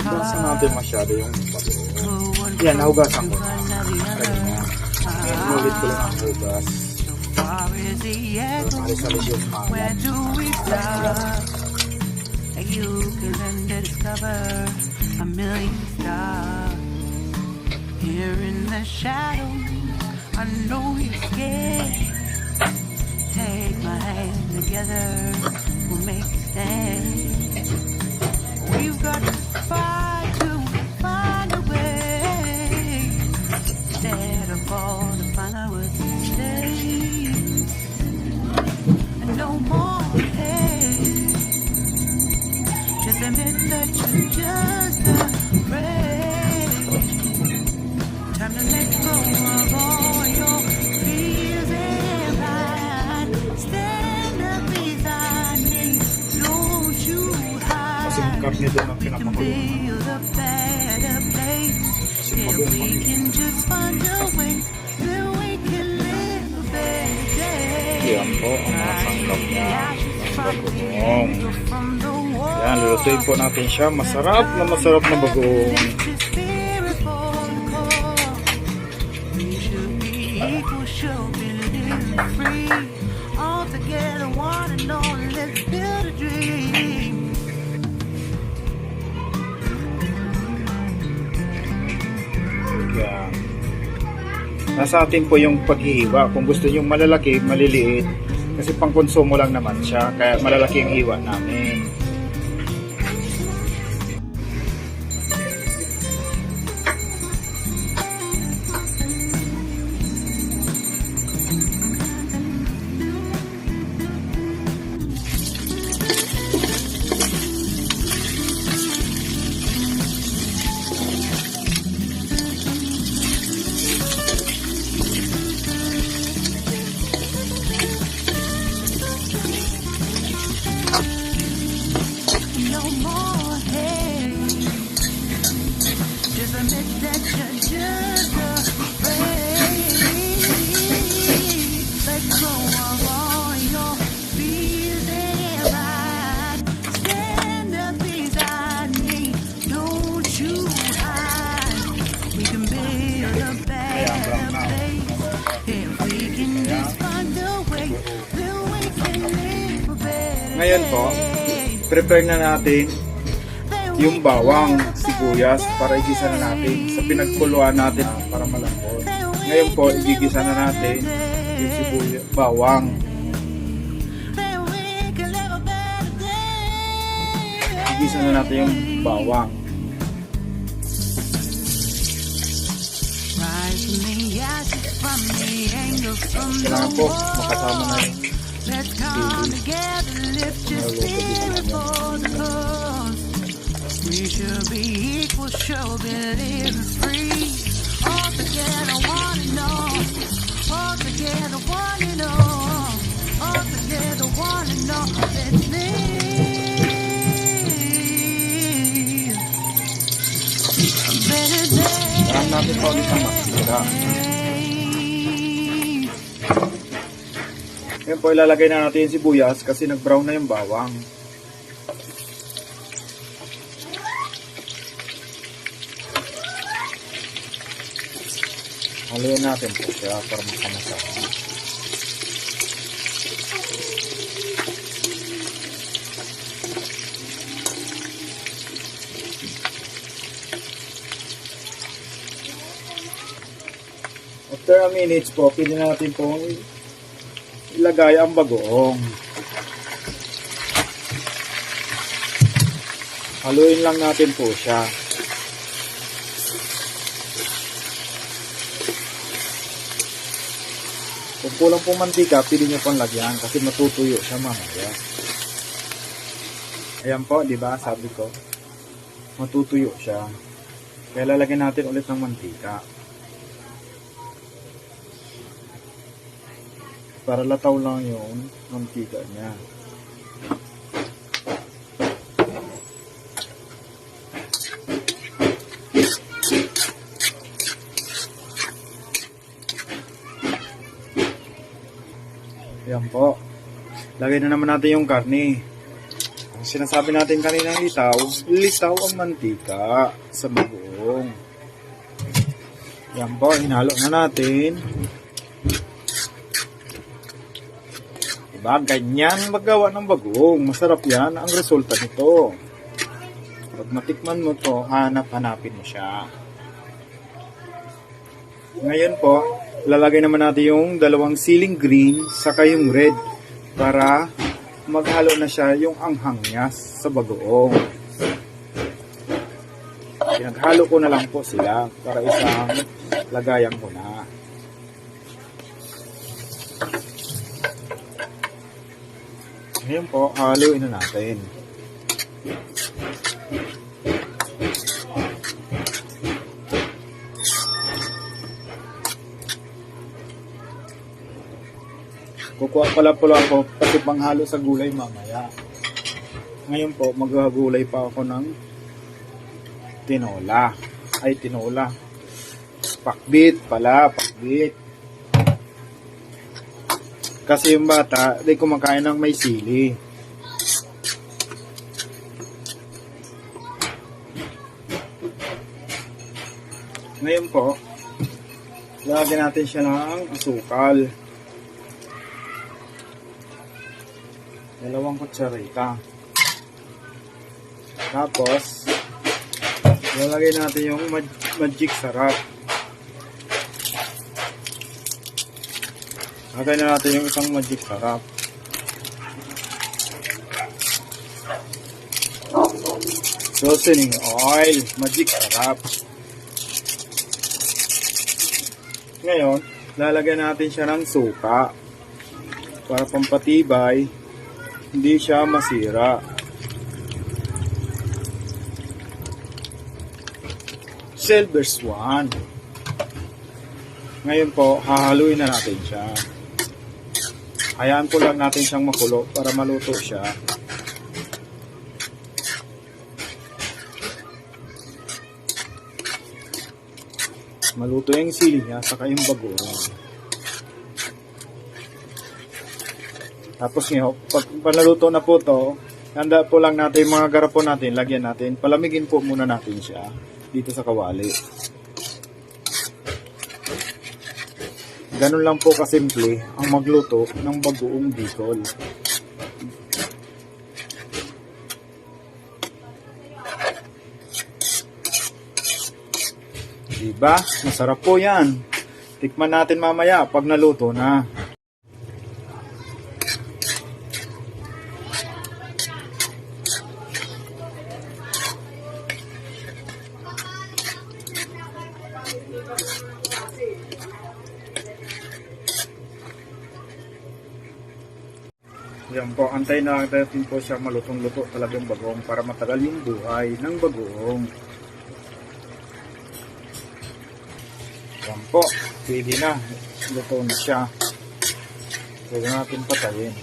Hugasan natin masyado yung bagoong. Yan, nahugasan ko na. Ngayon, ulit ko lang ang hugas. Alis-alis yung malat. You can discover a million stars here in the shadows. I know you're scared. Take my hand together, we'll make a stand. We've got to fight to find a way. Instead of all the flowers we stay. And no more hate. Just admit that you're just afraid. Time to let go of all your fears and pride. Stand up beside me, don't you hide. Kasi yung karne doon ang We can pinapakulong. build a better place. If we can just find a way, then we can live a better day. Yan po ang mga sangkap niya ng bagoong. From the wall. Yan, lulutuin po natin siya. Masarap na bagoong. Yan. Nasa atin po yung paghihiwa. Kung gusto nyo malalaki, maliliit. Kasi pang konsumo lang naman siya. Kaya malalaki yung hiwa namin. No more hate. Just admit that you're just afraid. Let go of all your fears and pride. Stand up beside me, don't you hide. We can build a better place. If we can just find a way, then we can live a better Ngayon po, prepare na natin yung bawang, sibuyas para igisa na natin sa pinagkuluan natin para malambot. Ngayon po, igigisa na natin yung sibuyas, bawang. Igisa na natin yung bawang. Kailangan po makasama na yung Let's come together, lift your spirit for the cause. We should be equal, should be living free. All together, one and all. All together, one and all. All together, one and all. Let's live a better day. Kailangan natin po ulit ang masira. Ngayon po, ilalagay na natin yung sibuyas kasi nag-brown na yung bawang. Haluin natin po siya para makamasa. After a minutes po, pwede natin po ilagay ang bagoong. Haluin lang natin po siya. Kung kulang po mantika, pwede nyo pong lagyan kasi matutuyo siya mamaya. Ayan po, di ba? Sabi ko, matutuyo siya. Kaya lalagyan natin ulit ng mantika. Para lataw lang yung mantika niya. Ayan po. Lagay na naman natin yung karne. Sinasabi natin kanina litaw ang mantika sa bagoong. Yan po, hinalo na natin. Diba, ganyan magawa ng bagoong. Masarap yan ang resulta nito. Pag matikman mo to, hanapin mo siya. Ngayon po, lalagay naman natin yung dalawang siling green saka yung red para maghalo na siya yung anghang niya sa bagoong. Pinaghalo ko na lang po sila para isang lagayan ko na. Ngayon po, haluin na natin. Kukuha pala ako pati panghalo sa gulay mamaya. Ngayon po, maghagulay pa ako ng tinola. Pakbit pala, pakbit. Kasi yung bata, di kumakain ng may sili. Ngayon po, lagyan natin siya ng asukal. 2 kutsarita. Tapos, lalagay natin yung magic sarap. Lagay na natin yung isang magic sarap. Seasoning oil, magic sarap. Ngayon, lalagyan natin siya ng suka para pampatibay, hindi siya masira. Silver Swan. Ngayon po, hahaluin na natin siya. Hayaan po lang natin siyang makulo para maluto siya. Maluto yung sili niya, saka yung bagoong. Tapos ngayon, pag panaluto na po to, handa po lang natin yung mga garapon natin, lagyan natin. Palamigin po muna natin siya dito sa kawali. Ganun lang po kasimple ang magluto ng bagoong bicol. Diba? Masarap po yan. Tikman natin mamaya pag naluto na. Yan po, antayin na natin po siya malutong-luto talagang bagoong para matagal yung buhay ng bagoong. Yan po, pwede na. Luto na siya. Pwede natin patayin.